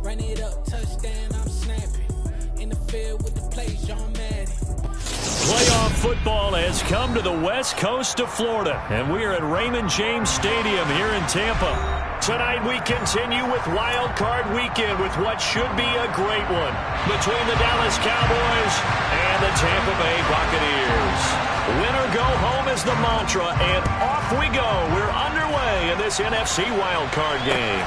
Run it up, touchdown, I'm snapping. In the field with the plays, John Madden. Playoff football has come to the west coast of Florida, and we are at Raymond James Stadium here in Tampa. Tonight we continue with Wild Card Weekend with what should be a great one between the Dallas Cowboys and the Tampa Bay Buccaneers. Win or go home is the mantra, and off we go. We're underway in this NFC Wild Card game.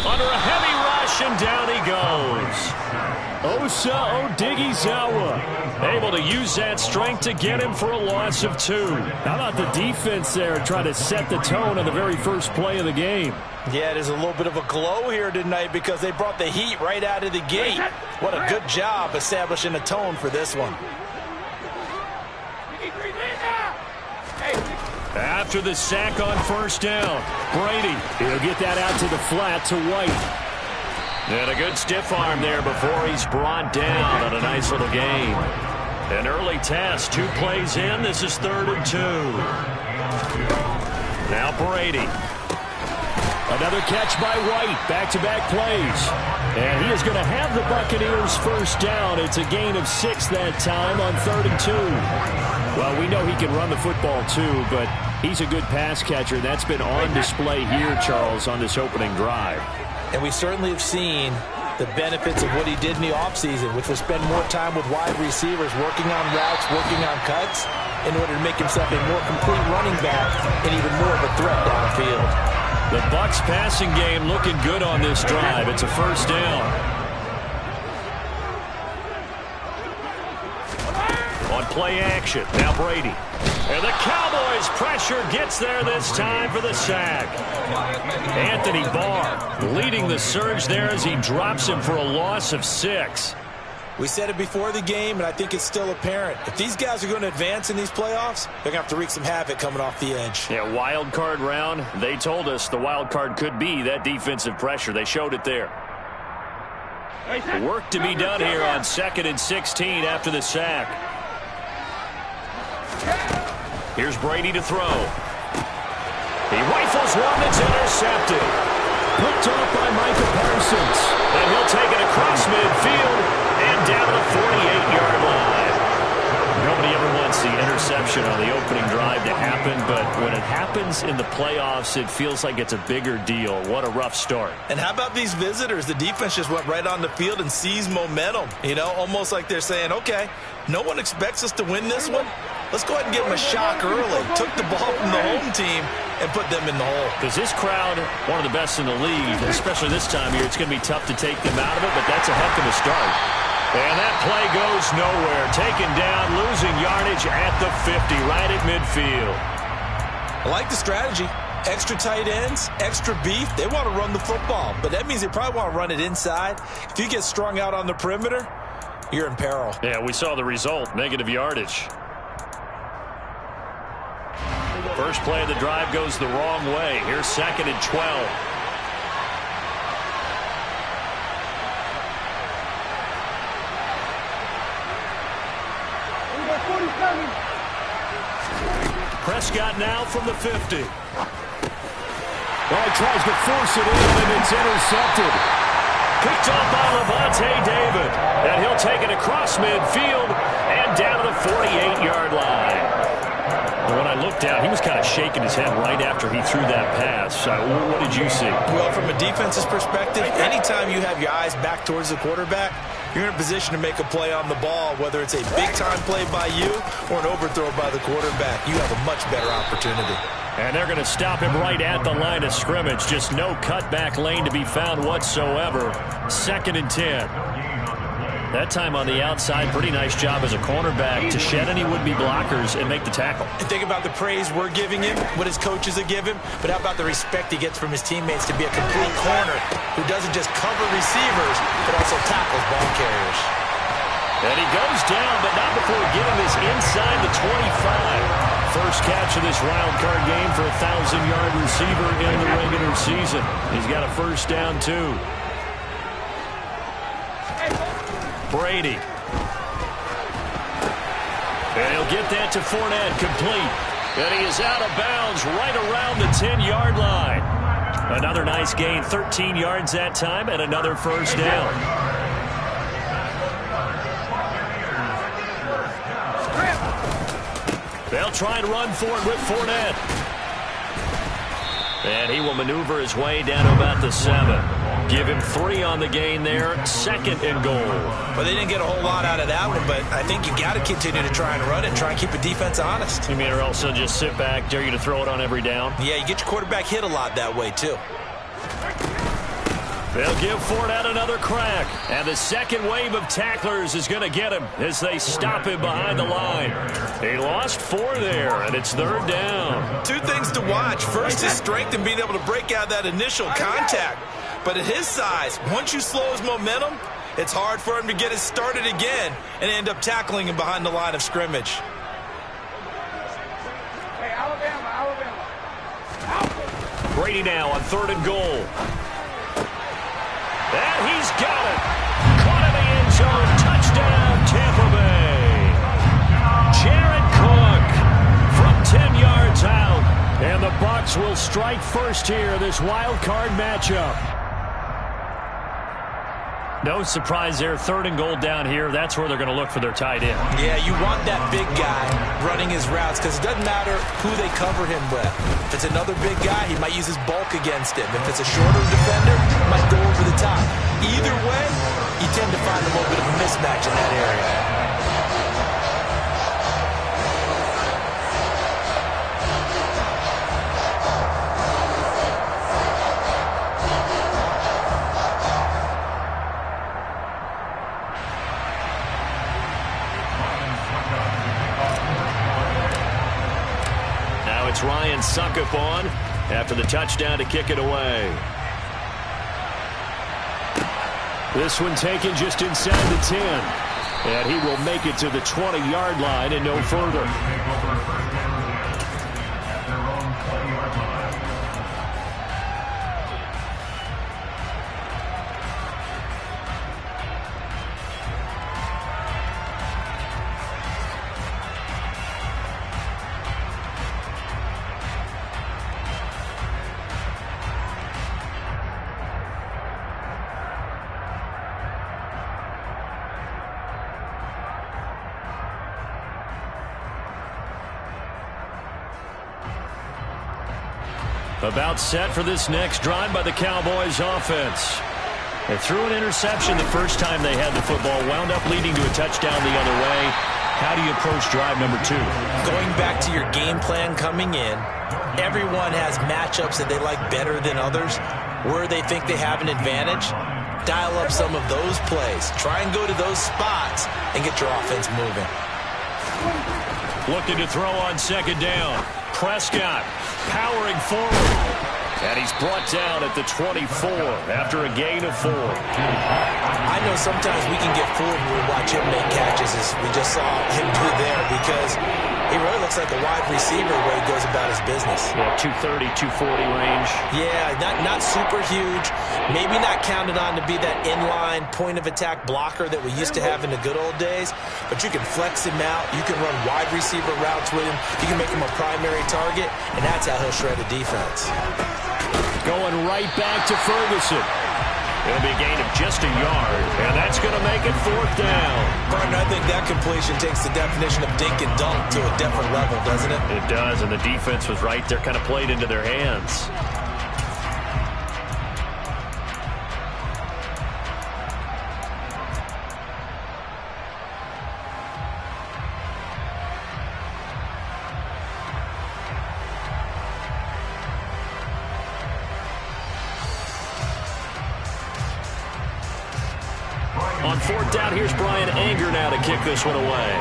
Under a heavy rush, and down he goes. Osa Odighizuwa able to use that strength to get him for a loss of 2. How about the defense there trying to set the tone on the very first play of the game? Yeah, there's a little bit of a glow here tonight because they brought the heat right out of the gate. What a good job establishing a tone for this one. After the sack on first down, Brady. He'll get that out to the flat to White. And a good stiff arm there before he's brought down on a nice little gain. An early test, 2 plays in. This is 3rd and 2. Now Brady. Another catch by White. Back-to-back plays. And he is going to have the Buccaneers first down. It's a gain of 6 that time on 3rd and 2. Well, we know he can run the football too, but he's a good pass catcher. That's been on display here, Charles, on this opening drive. And we certainly have seen the benefits of what he did in the offseason, which was spend more time with wide receivers, working on routes, working on cuts, in order to make himself a more complete running back and even more of a threat downfield. The Bucs passing game looking good on this drive. It's a first down. On play action, now Brady. And the Cowboys pressure gets there this time for the sack. Anthony Barr leading the surge there as he drops him for a loss of 6. We said it before the game, and I think it's still apparent. If these guys are going to advance in these playoffs, they're going to have to wreak some havoc coming off the edge. Yeah, wild card round. They told us the wild card could be that defensive pressure. They showed it there. Work to be done here on 2nd and 16 after the sack. Here's Brady to throw. He rifles one that's intercepted. Picked off by Micah Parsons. And he'll take it across midfield and down to the 48-yard line. Nobody ever wants the interception on the opening drive to happen, but when it happens in the playoffs, it feels like it's a bigger deal. What a rough start. And how about these visitors? The defense just went right on the field and seized momentum. You know, almost like they're saying, okay, no one expects us to win this one. Let's go ahead and give them a shock early. Took the ball from the home team and put them in the hole. Because this crowd, one of the best in the league, especially this time of year, it's going to be tough to take them out of it, but that's a heck of a start. And that play goes nowhere. Taken down, losing yardage at the 50, right at midfield. I like the strategy. Extra tight ends, extra beef. They want to run the football, but that means they probably want to run it inside. If you get strung out on the perimeter, you're in peril. Yeah, we saw the result, negative yardage. First play of the drive goes the wrong way. Here's 2nd and 12. Prescott now from the 50. Well, he tries to force it in, and it's intercepted. Picked off by Levante David. And he'll take it across midfield and down to the 48-yard line. And when I looked down, he was kind of shaking his head right after he threw that pass. What did you see? Well, from a defense's perspective, anytime you have your eyes back towards the quarterback, you're in a position to make a play on the ball, whether it's a big-time play by you or an overthrow by the quarterback. You have a much better opportunity. And they're going to stop him right at the line of scrimmage. Just no cutback lane to be found whatsoever. 2nd and 10. That time on the outside, pretty nice job as a cornerback to shed any would-be blockers and make the tackle. And think about the praise we're giving him, what his coaches are giving, but how about the respect he gets from his teammates to be a complete corner who doesn't just cover receivers, but also tackles ball carriers. And he goes down, but not before getting this inside the 25. First catch of this wild card game for a 1,000-yard receiver in the regular season. He's got a first down, too. Brady. And he'll get that to Fournette, complete. And he is out of bounds right around the 10-yard line. Another nice gain, 13 yards that time, and another first down. They'll try and run for it with Fournette. And he will maneuver his way down to about the 7. Give him 3 on the gain there. 2nd and goal. Well, they didn't get a whole lot out of that one, but I think you got to continue to try and run it and try and keep the defense honest. You mean, or else they'll just sit back, dare you to throw it on every down? Yeah, you get your quarterback hit a lot that way, too. They'll give Fournette another crack. And the second wave of tacklers is going to get him as they stop him behind the line. He lost 4 there, and it's 3rd down. 2 things to watch. First, his strength in being able to break out that initial contact. But at his size, once you slow his momentum, it's hard for him to get it started again and end up tackling him behind the line of scrimmage. Hey, Alabama. Brady now on 3rd and goal. And he's got it. Caught in the end zone. Touchdown, Tampa Bay. Jared Cook from 10 yards out. And the Bucs will strike first here, this wild card matchup. No surprise there. 3rd and goal down here. That's where they're going to look for their tight end. Yeah, you want that big guy running his routes because it doesn't matter who they cover him with. If it's another big guy, he might use his bulk against him. If it's a shorter defender, he might go over the top. Either way, you tend to find a little bit of a mismatch in that area. It's Ryan Suckup on after the touchdown to kick it away. This one taken just inside the 10. And he will make it to the 20-yard line and no further. About set for this next drive by the Cowboys offense. They threw an interception the first time they had the football, wound up leading to a touchdown the other way. How do you approach drive number 2? Going back to your game plan coming in, everyone has matchups that they like better than others. Where they think they have an advantage, dial up some of those plays. Try and go to those spots and get your offense moving. Looking to throw on 2nd down. Prescott powering forward. And he's brought down at the 24 after a gain of 4. I know sometimes we can get fooled when we watch him make catches, as we just saw him do there, because he really looks like a wide receiver where he goes about his business. Yeah, 230, 240 range. Yeah, not super huge. Maybe not counted on to be that inline point-of-attack blocker that we used to have in the good old days, but you can flex him out. You can run wide receiver routes with him. You can make him a primary target, and that's how he'll shred a defense. Going right back to Ferguson. It'll be a gain of just a yard, and that's going to make it 4th down. Partner, I think that completion takes the definition of dink and dunk to a different level, doesn't it? It does, and the defense was right there, kind of played into their hands. On 4th down, here's Brian Anger now to kick this one away.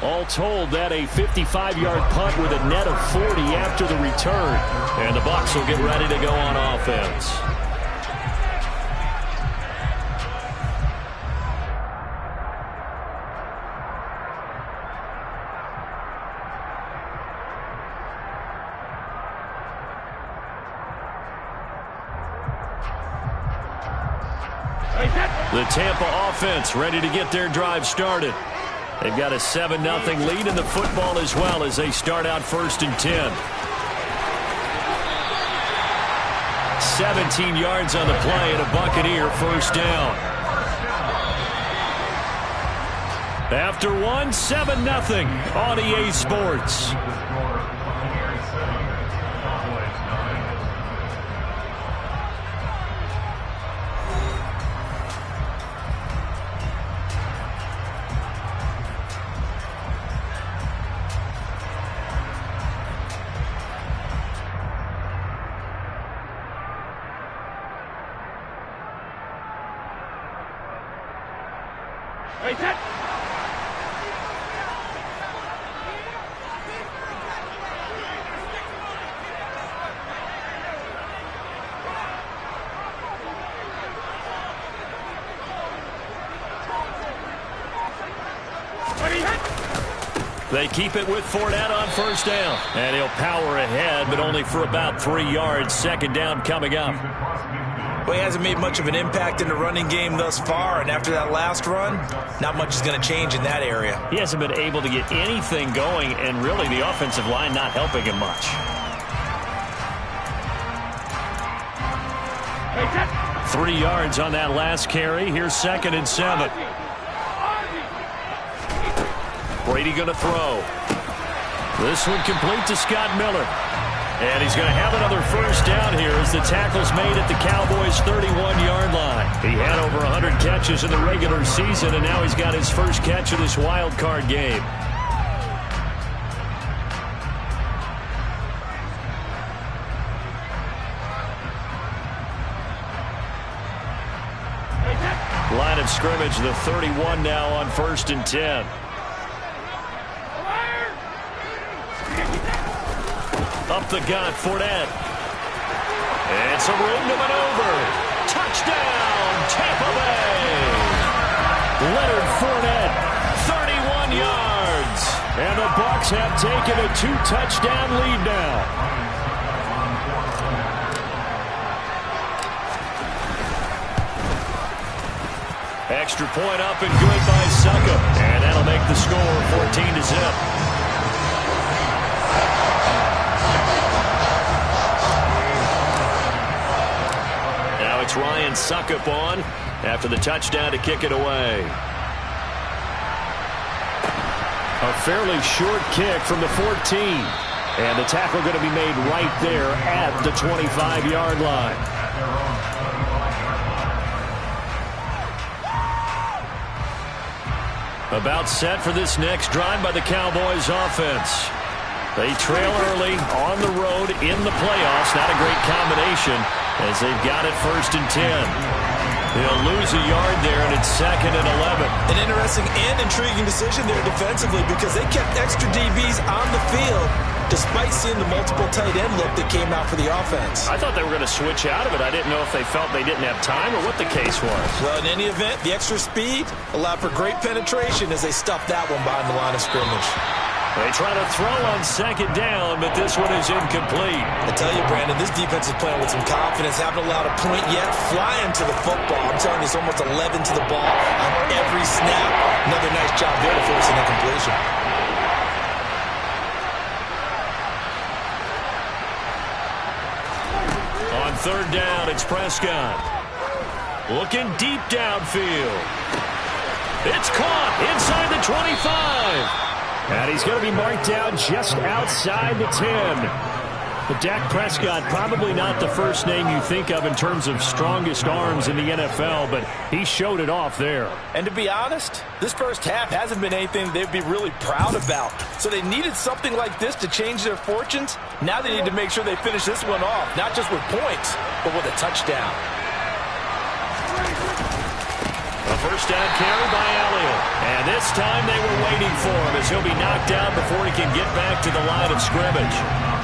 All told that a 55-yard punt with a net of 40 after the return. And the Bucs will get ready to go on offense. The Tampa offense ready to get their drive started. They've got a 7-0 lead in the football as well as they start out 1st and 10. 17 yards on the play and a Buccaneer first down. After one, 7-0 on EA Sports. They keep it with Fournette on first down. And he'll power ahead, but only for about 3 yards. Second down coming up. Well, he hasn't made much of an impact in the running game thus far, and after that last run, not much is going to change in that area. He hasn't been able to get anything going, and really the offensive line not helping him much. 3 yards on that last carry. Here's 2nd and 7. Brady going to throw. This one complete to Scott Miller. And he's going to have another first down here as the tackle's made at the Cowboys' 31-yard line. He had over 100 catches in the regular season, and now he's got his first catch of this wild card game. Line of scrimmage, the 31 now on 1st and 10. Up the gut, Fournette. And some room to maneuver. Touchdown, Tampa Bay. Leonard Fournette, 31 yards. And the Bucs have taken a 2-touchdown lead now. Extra point up and good by Suckup. And that'll make the score 14-0. It's Ryan Suckup on after the touchdown to kick it away. A fairly short kick from the 14. And the tackle going to be made right there at the 25-yard line. About set for this next drive by the Cowboys offense. They trail early on the road in the playoffs. Not a great combination as they've got it 1st and 10. They'll lose a yard there, and it's 2nd and 11. An interesting and intriguing decision there defensively because they kept extra DBs on the field despite seeing the multiple tight end look that came out for the offense. I thought they were going to switch out of it. I didn't know if they felt they didn't have time or what the case was. Well, in any event, the extra speed allowed for great penetration as they stuffed that one behind the line of scrimmage. They try to throw on 2nd down, but this one is incomplete. I tell you, Brandon, this defense is playing with some confidence. Haven't allowed a point yet. Flying to the football. I'm telling you, it's almost 11 to the ball on every snap. Another nice job there to force an incompletion. On 3rd down, it's Prescott. Looking deep downfield. It's caught inside the 25. And he's going to be marked down just outside the 10. But Dak Prescott, probably not the first name you think of in terms of strongest arms in the NFL, but he showed it off there. And to be honest, this first half hasn't been anything they'd be really proud about. So they needed something like this to change their fortunes. Now they need to make sure they finish this one off, not just with points, but with a touchdown. A first down carry by Elliott. And this time they were waiting for him as he'll be knocked out before he can get back to the line of scrimmage.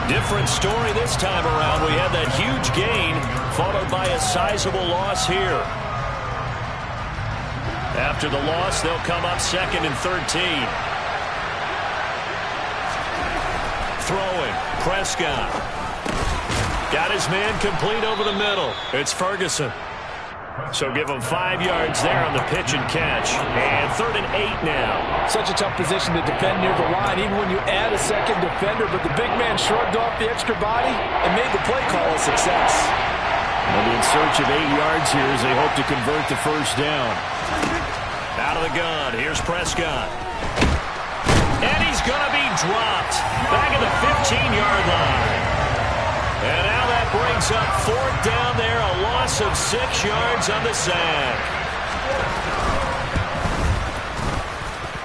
Different story this time around. We had that huge gain followed by a sizable loss here. After the loss, they'll come up 2nd and 13. Throwing, Prescott. Got his man complete over the middle. It's Ferguson. So give him 5 yards there on the pitch and catch. And 3rd and 8 now. Such a tough position to defend near the line, even when you add a second defender. But the big man shrugged off the extra body and made the play call a success. They'll be in search of 8 yards here as they hope to convert the first down. Out of the gun, here's Prescott. And he's going to be dropped. Back at the 15-yard line. And now that brings up 4th down there, a loss of 6 yards on the sack.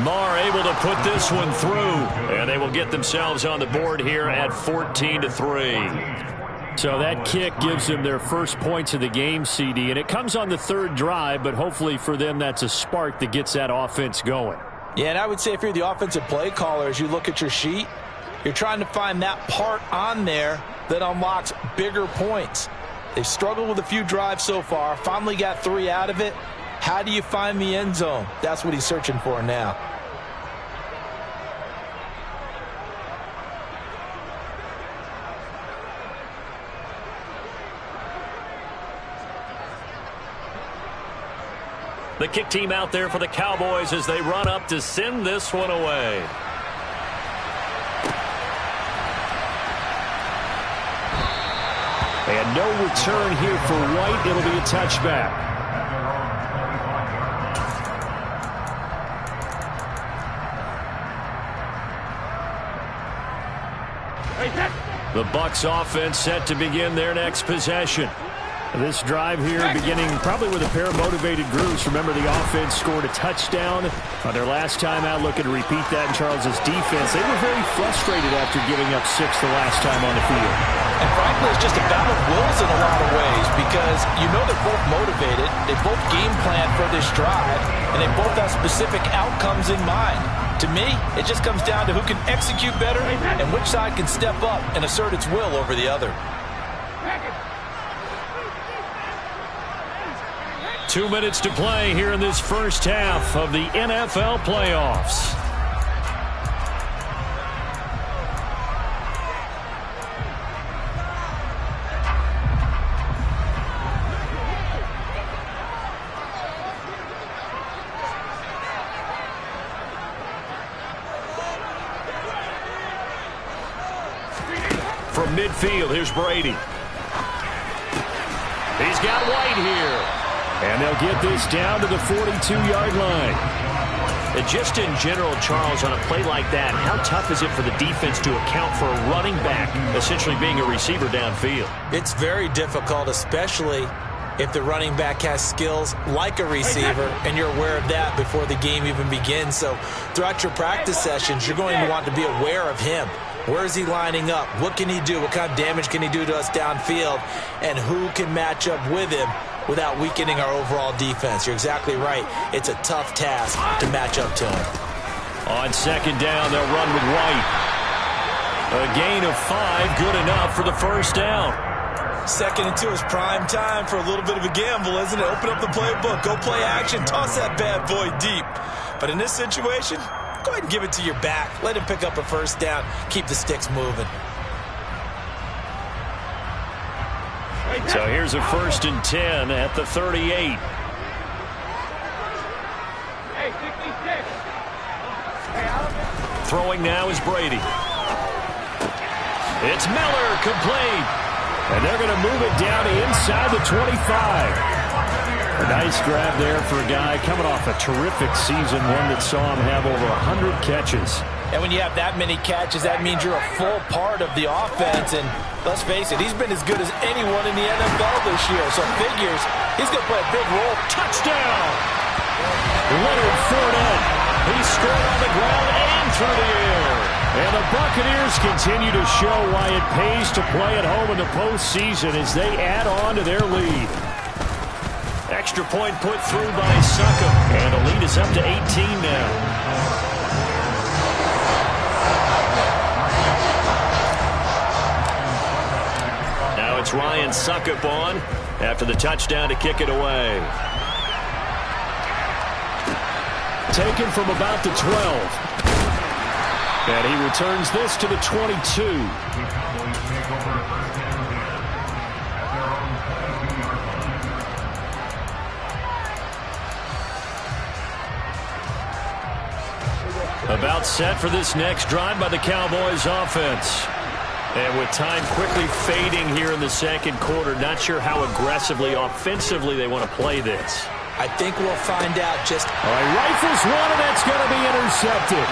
Marr able to put this one through. And they will get themselves on the board here at 14-3. So that kick gives them their first points of the game, CD, and it comes on the 3rd drive, but hopefully for them that's a spark that gets that offense going. Yeah, and I would say if you're the offensive play caller, as you look at your sheet, you're trying to find that part on there that unlocks bigger points. They've struggled with a few drives so far, finally got 3 out of it. How do you find the end zone? That's what he's searching for now. The kick team out there for the Cowboys as they run up to send this one away. And no return here for White. It'll be a touchback. The Bucs offense set to begin their next possession. This drive here beginning probably with a pair of motivated groups. Remember, the offense scored a touchdown on their last time out, looking to repeat that in Charles's defense. They were very frustrated after giving up 6 the last time on the field. And frankly, it's just a battle of wills in a lot of ways because you know they're both motivated. They both game plan for this drive, and they both have specific outcomes in mind. To me, it just comes down to who can execute better and which side can step up and assert its will over the other. 2 minutes to play here in this first half of the NFL playoffs. From midfield, here's Brady. He's got White here. And they'll get this down to the 42-yard line. And just in general, Charles, on a play like that, how tough is it for the defense to account for a running back essentially being a receiver downfield? It's very difficult, especially if the running back has skills like a receiver, and you're aware of that before the game even begins. So throughout your practice sessions, you're going to want to be aware of him. Where is he lining up? What can he do? What kind of damage can he do to us downfield? And who can match up with him without weakening our overall defense? You're exactly right. It's a tough task to match up to him. On 2nd down, they'll run with White. A gain of 5, good enough for the first down. 2nd and 2 is prime time for a little bit of a gamble, isn't it? Open up the playbook, go play action, toss that bad boy deep. But in this situation, go ahead and give it to your back. Let him pick up a first down. Keep the sticks moving. So here's a 1st and 10 at the 38. Throwing now is Brady. It's Miller, complete. And they're going to move it down to inside the 25. A nice grab there for a guy coming off a terrific season, one that saw him have over 100 catches. And when you have that many catches, that means you're a full part of the offense. And let's face it, he's been as good as anyone in the NFL this year. So figures he's going to play a big role. Touchdown! Leonard Fournette. He scored on the ground and through the air. And the Buccaneers continue to show why it pays to play at home in the postseason as they add on to their lead. extra point put through by Succop. And the lead is up to 18 now. It's Ryan Succop on after the touchdown to kick it away. Taken from about the 12. And he returns this to the 22. About set for this next drive by the Cowboys offense. And with time quickly fading here in the second quarter, not sure how aggressively, offensively they want to play this. I think we'll find out just... All right, rifles one, and that's going to be intercepted.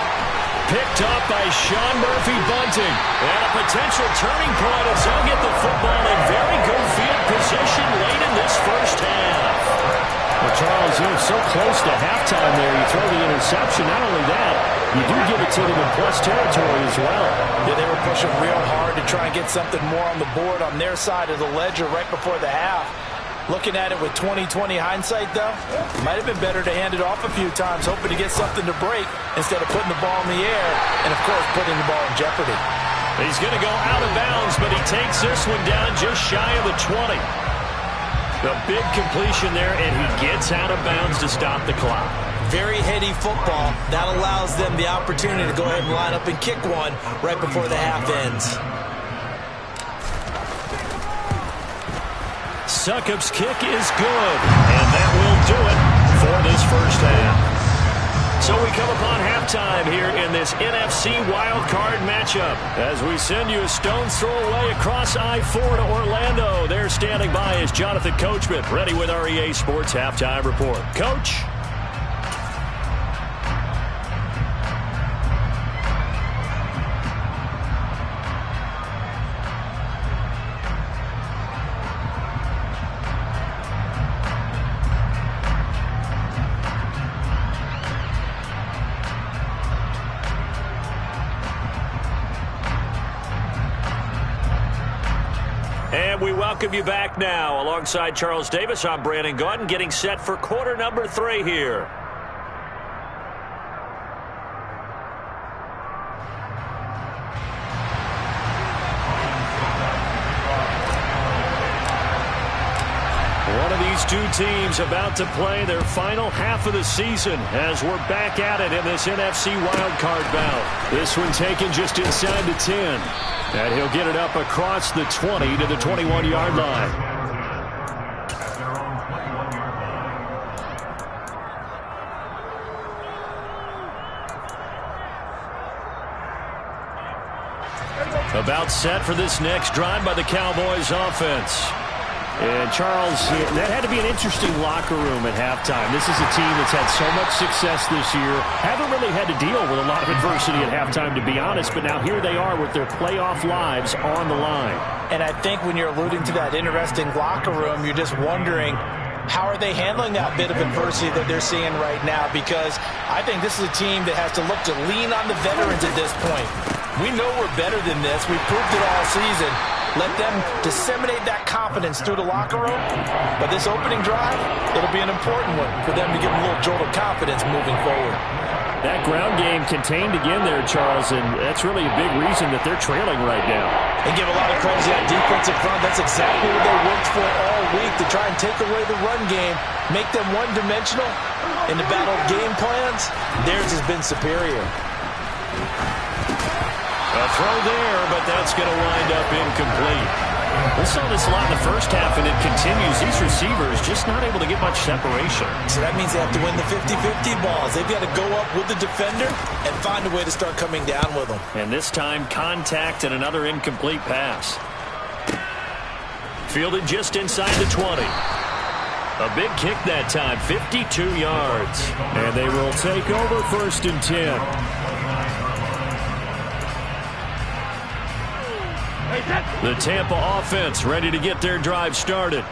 Picked up by Sean Murphy-Bunting. And a potential turning point as he'll get the football in very good field position late in this first half. Well, Charles, you're so close to halftime there. You throw the interception. Not only that, you do give it to them in plus territory as well. Yeah, they were pushing real hard to try and get something more on the board on their side of the ledger right before the half. Looking at it with 20/20 hindsight, though, might have been better to hand it off a few times, hoping to get something to break instead of putting the ball in the air and, of course, putting the ball in jeopardy. He's going to go out of bounds, but he takes this one down just shy of the 20. The big completion there, and he gets out of bounds to stop the clock. Very heady football. That allows them the opportunity to go ahead and line up and kick one right before the half ends. Succop's kick is good, and that will do it for this first half. So we come upon halftime here in this NFC wildcard matchup as we send you a stone's throw away across I-4 to Orlando. There standing by is Jonathan Coachman, ready with our EA Sports Halftime Report. Coach? And we welcome you back now. Alongside Charles Davis, I'm Brandon Gaudin, getting set for quarter number 3 here. One of these two teams about to play their final half of the season as we're back at it in this NFC wildcard bout. This one taken just inside the 10. And he'll get it up across the 20 to the 21-yard line. About set for this next drive by the Cowboys offense. And, Charles, that had to be an interesting locker room at halftime. This is a team that's had so much success this year. Haven't really had to deal with a lot of adversity at halftime, to be honest. But now here they are with their playoff lives on the line. And I think when you're alluding to that interesting locker room, you're just wondering, how are they handling that bit of adversity that they're seeing right now? Because I think this is a team that has to look to lean on the veterans at this point. We know we're better than this. We proved it all season. Let them disseminate that confidence through the locker room. But this opening drive, it'll be an important one for them to give them a little jolt of confidence moving forward. That ground game contained again there, Charles, and that's really a big reason that they're trailing right now. And give a lot of credit to that defensive front. That's exactly what they worked for all week, to try and take away the run game, make them one-dimensional. In the battle of game plans, theirs has been superior. A throw there, but that's going to wind up incomplete. We saw this a lot in the first half, and it continues. These receivers just not able to get much separation. So that means they have to win the 50-50 balls. They've got to go up with the defender and find a way to start coming down with them. And this time, contact and another incomplete pass. Fielded just inside the 20. A big kick that time, 52 yards. And they will take over 1st and 10. The Tampa offense ready to get their drive started.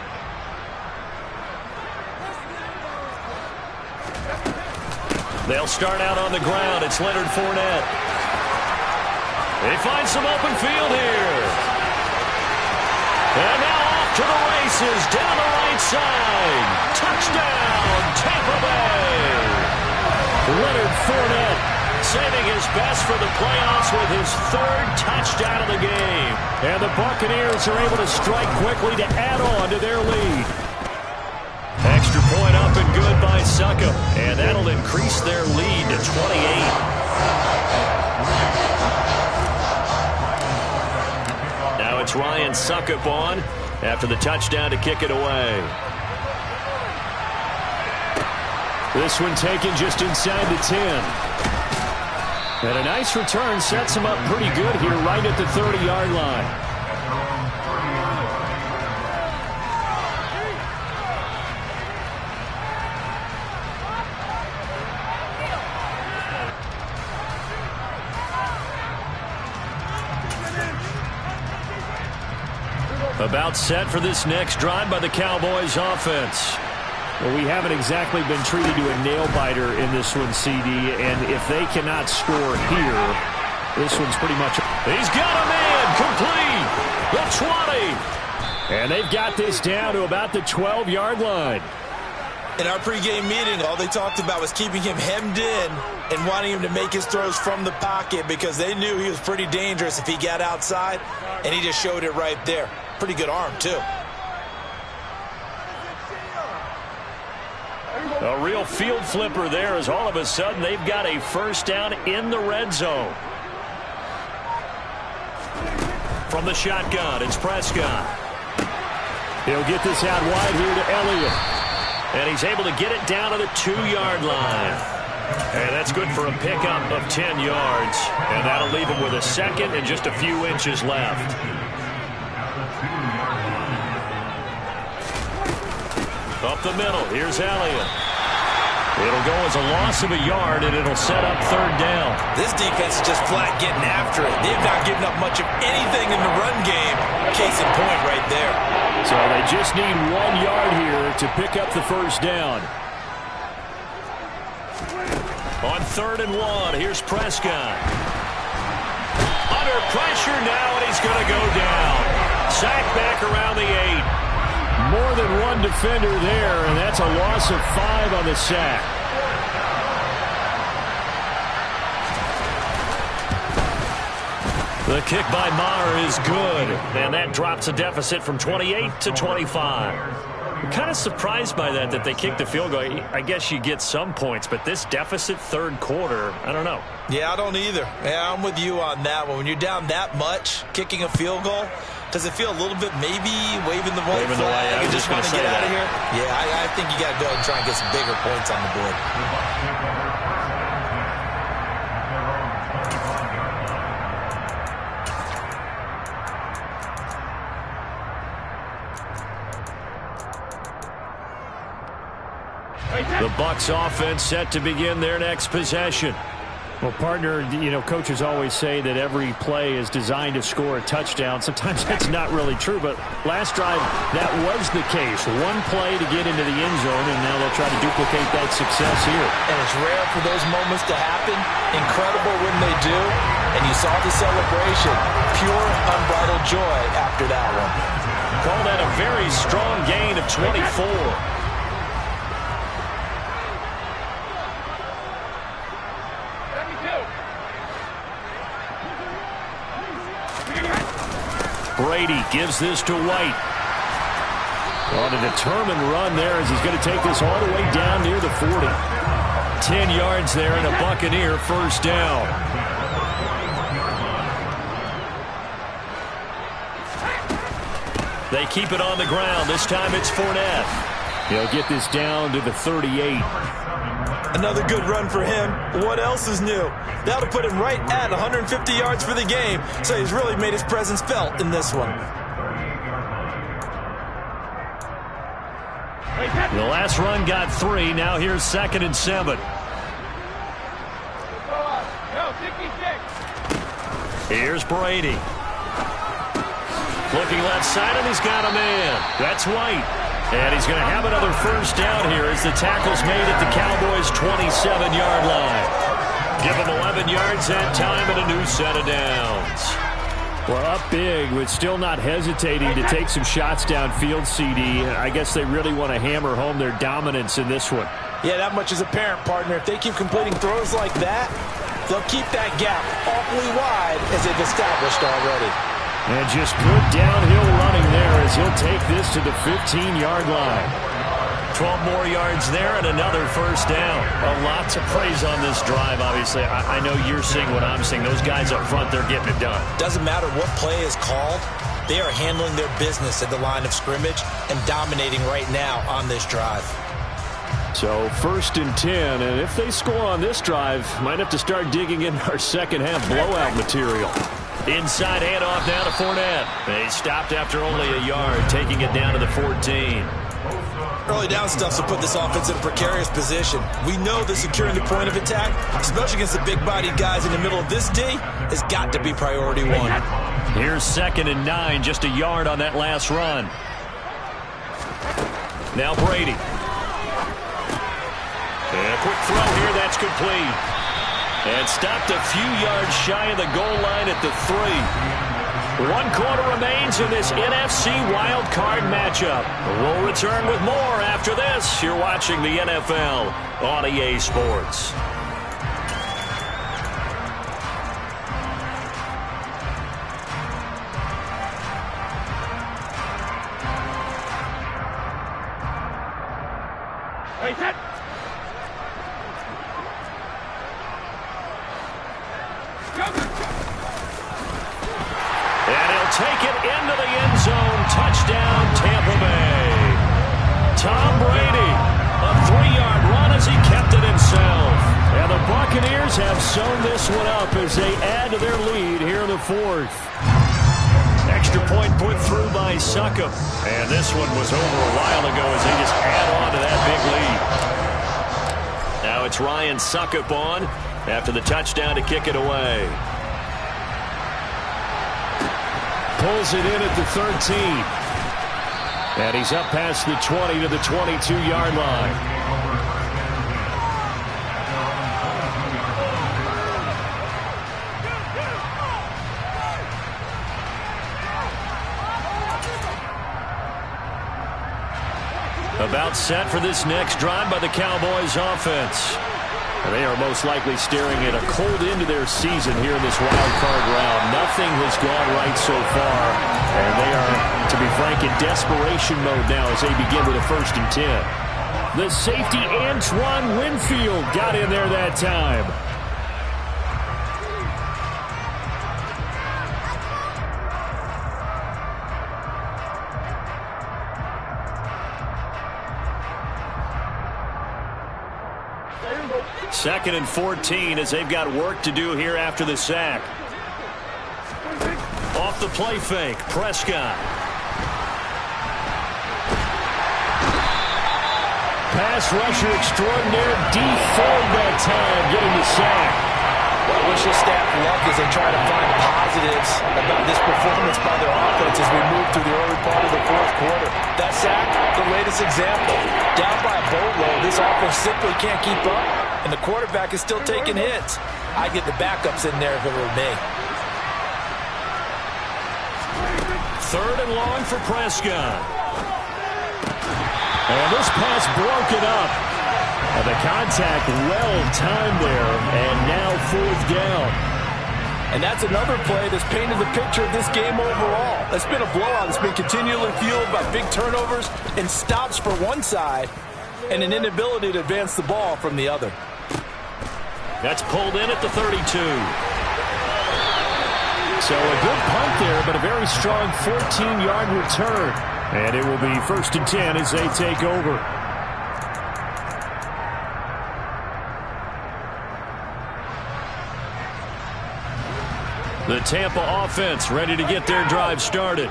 They'll start out on the ground. It's Leonard Fournette. They find some open field here. And now off to the races down the right side. Touchdown, Tampa Bay. Leonard Fournette saving his best for the playoffs with his third touchdown of the game. And the Buccaneers are able to strike quickly to add on to their lead. Extra point up and good by Succop. And that'll increase their lead to 28. Now it's Ryan Succop on after the touchdown to kick it away. This one taken just inside the 10. And a nice return sets him up pretty good here right at the 30-yard line. About set for this next drive by the Cowboys offense. Well, we haven't exactly been treated to a nail-biter in this one, CD, and if they cannot score here, this one's pretty much... He's got a man complete! The 20! And they've got this down to about the 12-yard line. In our pregame meeting, all they talked about was keeping him hemmed in and wanting him to make his throws from the pocket because they knew he was pretty dangerous if he got outside, and he just showed it right there. Pretty good arm, too. A real field flipper there as all of a sudden they've got a first down in the red zone. From the shotgun, it's Prescott. He'll get this out wide here to Elliott. And he's able to get it down to the 2-yard line. And that's good for a pickup of 10 yards. And that'll leave him with a second and just a few inches left. Up the middle, here's Elliott. It'll go as a loss of a yard, and it'll set up third down. This defense is just flat getting after it. They've not given up much of anything in the run game. Case in point right there. So they just need 1 yard here to pick up the first down. On 3rd and 1, here's Prescott. Under pressure now, and he's going to go down. Sacked back around the 8. More than one defender there, and that's a loss of 5 on the sack. The kick by Maher is good, and that drops a deficit from 28 to 25. I'm kind of surprised by that they kicked the field goal. I guess you get some points, but this deficit third quarter, I don't know. Yeah, I don't either. Yeah, I'm with you on that one. When you're down that much, kicking a field goal, does it feel a little bit maybe waving the white flag and just want to get out of here? Yeah, I think you got to go and try and get some bigger points on the board. The Bucs offense set to begin their next possession. Well, partner, you know, coaches always say that every play is designed to score a touchdown. Sometimes that's not really true, but last drive, that was the case. One play to get into the end zone, and now they'll try to duplicate that success here. And it's rare for those moments to happen. Incredible when they do. And you saw the celebration. Pure, unbridled joy after that one. Call that a very strong gain of 24. Brady gives this to White. On a determined run there as he's going to take this all the way down near the 40. 10 yards there and a Buccaneer first down. They keep it on the ground. This time it's Fournette. He'll get this down to the 38. Another good run for him. What else is new? That'll put him right at 150 yards for the game, so he's really made his presence felt in this one. The last run got 3. Now here's 2nd and 7. Here's Brady. Looking left side, and he's got a man. That's White. And he's going to have another first down here as the tackle's made at the Cowboys' 27-yard line. Give him 11 yards that time and a new set of downs. Well, up big, but still not hesitating to take some shots downfield, CD. I guess they really want to hammer home their dominance in this one. Yeah, that much is apparent, partner. If they keep completing throws like that, they'll keep that gap awfully wide as they've established already. And just good downhill running there as he'll take this to the 15-yard line. 12 more yards there and another first down. A lot to praise on this drive, obviously. I know you're seeing what I'm seeing. Those guys up front, they're getting it done. Doesn't matter what play is called. They are handling their business at the line of scrimmage and dominating right now on this drive. So 1st and 10, and if they score on this drive, might have to start digging in our second half blowout material. Inside handoff now to Fournette. They stopped after only a yard, taking it down to the 14. Early down stuff to put this offense in a precarious position. We know that securing the point of attack, especially against the big-bodied guys in the middle of this D, has got to be priority one. Here's 2nd and 9, just a yard on that last run. Now Brady. And a quick throw here, that's complete. And stopped a few yards shy of the goal line at the 3. 1 quarter remains in this NFC wild card matchup. We'll return with more after this. You're watching the NFL on EA Sports. Take it into the end zone. Touchdown, Tampa Bay. Tom Brady, a 3-yard run as he kept it himself. And the Buccaneers have sewn this one up as they add to their lead here in the 4th. Extra point put through by Succop. And this one was over a while ago as they just add on to that big lead. Now it's Ryan Succop on after the touchdown to kick it away. Pulls it in at the 13. And he's up past the 20 to the 22-yard line. About set for this next drive by the Cowboys offense. They are most likely staring at a cold end to their season here in this wild card round. Nothing has gone right so far, and they are, to be frank, in desperation mode now as they begin with a 1st and 10. The safety, Antoine Winfield, got in there that time. Second and 14 as they've got work to do here after the sack. Off the play fake, Prescott. Pass rusher extraordinaire, default that time, getting the sack. Well, wish his staff luck as they try to find positives about this performance by their offense as we move through the early part of the 4th quarter. That sack, the latest example. Down by a boatload, this offense simply can't keep up, and the quarterback is still taking hits. I'd get the backups in there if it were me. 3rd and long for Prescott. And this pass broken up. And the contact well timed there, and now 4th down. And that's another play that's painted the picture of this game overall. It's been a blowout. It's been continually fueled by big turnovers and stops for one side and an inability to advance the ball from the other. That's pulled in at the 32. So a good punt there, but a very strong 14-yard return. And it will be 1st and 10 as they take over. The Tampa offense ready to get their drive started.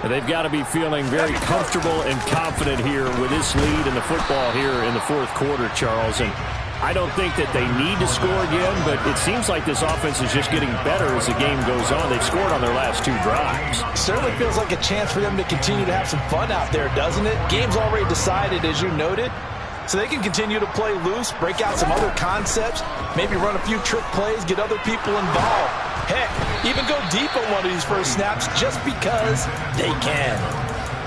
And they've got to be feeling very comfortable and confident here with this lead in the football here in the 4th quarter, Charles. And I don't think that they need to score again, but it seems like this offense is just getting better as the game goes on. They've scored on their last 2 drives. Certainly feels like a chance for them to continue to have some fun out there, doesn't it? Game's already decided, as you noted. So they can continue to play loose, break out some other concepts, maybe run a few trick plays, get other people involved. Heck, even go deep on one of these first snaps just because they can.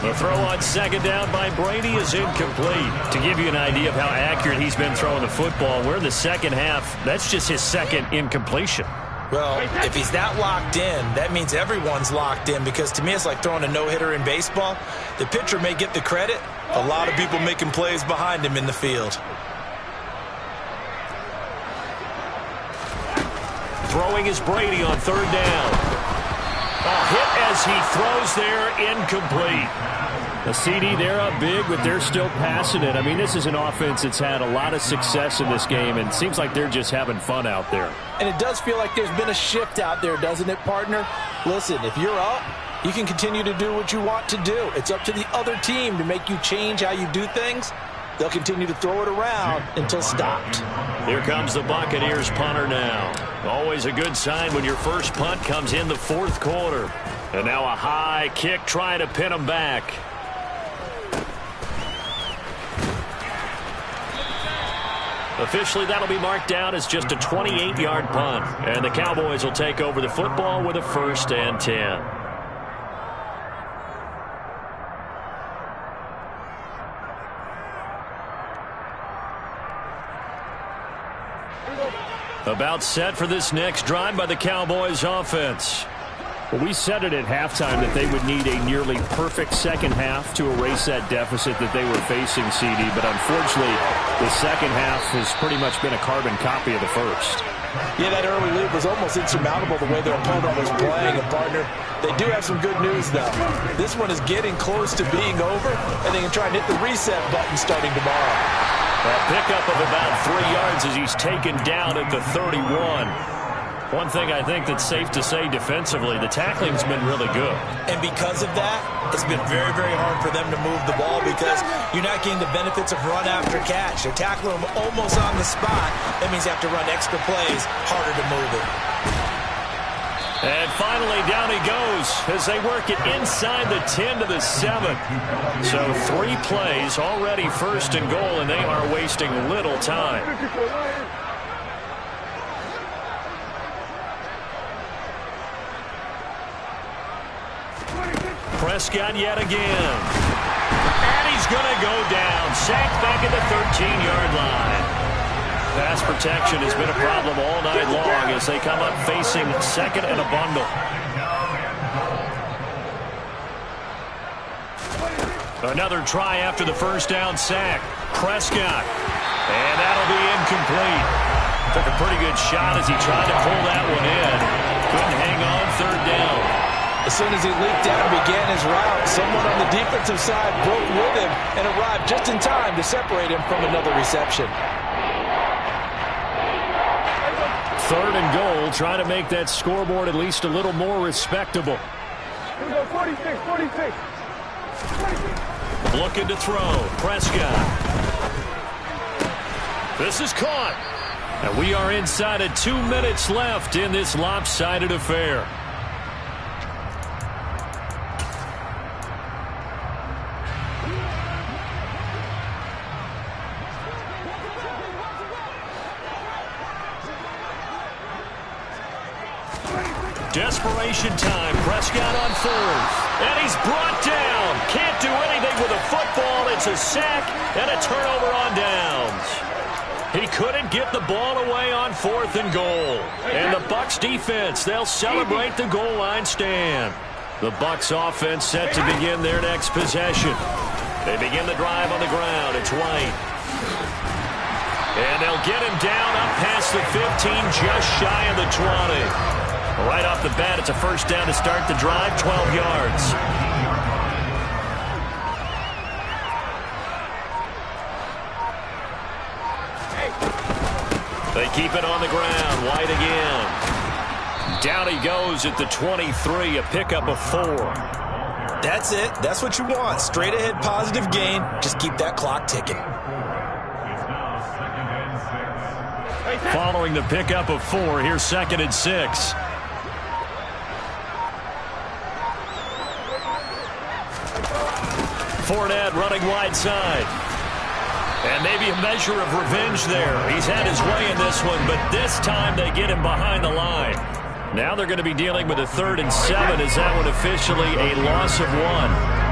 The throw on second down by Brady is incomplete. To give you an idea of how accurate he's been throwing the football, we're in the second half. That's just his second incompletion. Well, if he's that locked in, that means everyone's locked in, because to me it's like throwing a no-hitter in baseball. The pitcher may get the credit. A lot of people making plays behind him in the field. Throwing is Brady on third down. A hit as he throws there, incomplete. The CD, they're up big, but they're still passing it. I mean, this is an offense that's had a lot of success in this game, and it seems like they're just having fun out there. And it does feel like there's been a shift out there, doesn't it, partner? Listen, if you're up, you can continue to do what you want to do. It's up to the other team to make you change how you do things. They'll continue to throw it around until stopped. Here comes the Buccaneers punter now. Always a good sign when your first punt comes in the fourth quarter. And now a high kick trying to pin them back. Officially, that'll be marked down as just a 28-yard punt. And the Cowboys will take over the football with a 1st and 10. About set for this next drive by the Cowboys offense. Well, we said it at halftime that they would need a nearly perfect second half to erase that deficit that they were facing, CD. But unfortunately, the second half has pretty much been a carbon copy of the first. Yeah, that early lead was almost insurmountable the way their opponent was playing. And, partner, they do have some good news, though. This one is getting close to being over, and they can try and hit the reset button starting tomorrow. A pickup of about 3 yards as he's taken down at the 31. One thing I think that's safe to say defensively, the tackling's been really good. And because of that, it's been very, very hard for them to move the ball because you're not getting the benefits of run after catch. They're tackling them almost on the spot. That means you have to run extra plays, harder to move it. And finally, down he goes as they work it inside the 10 to the 7. So 3 plays, already 1st and goal, and they are wasting little time. Prescott yet again. And he's going to go down. Sacked back at the 13-yard line. Pass protection has been a problem all night long as they come up facing 2nd and a bundle. Another try after the first down sack. Prescott. And that'll be incomplete. Took a pretty good shot as he tried to pull that one in. Couldn't hang on 3rd down. As soon as he leaped out and began his route, someone on the defensive side broke with him and arrived just in time to separate him from another reception. 3rd and goal, trying to make that scoreboard at least a little more respectable. Here we go, 46, 46. Looking to throw. Prescott. This is caught. And we are inside of 2 minutes left in this lopsided affair. Desperation time. Prescott on 4th. And he's brought down. Can't do anything with a football. It's a sack and a turnover on downs. He couldn't get the ball away on 4th and goal. And the Bucs defense, they'll celebrate the goal line stand. The Bucs offense set to begin their next possession. They begin the drive on the ground. It's White. And they'll get him down up past the 15, just shy of the 20. Right off the bat, it's a 1st down to start the drive, 12 yards. They keep it on the ground. White again. Down he goes at the 23, a pickup of 4. That's it. That's what you want. Straight ahead positive gain. Just keep that clock ticking. Following the pickup of 4, here's 2nd and 6. Fournette running wide side. And maybe a measure of revenge there. He's had his way in this one, but this time they get him behind the line. Now they're going to be dealing with a 3rd and 7. Is that one officially a loss of 1?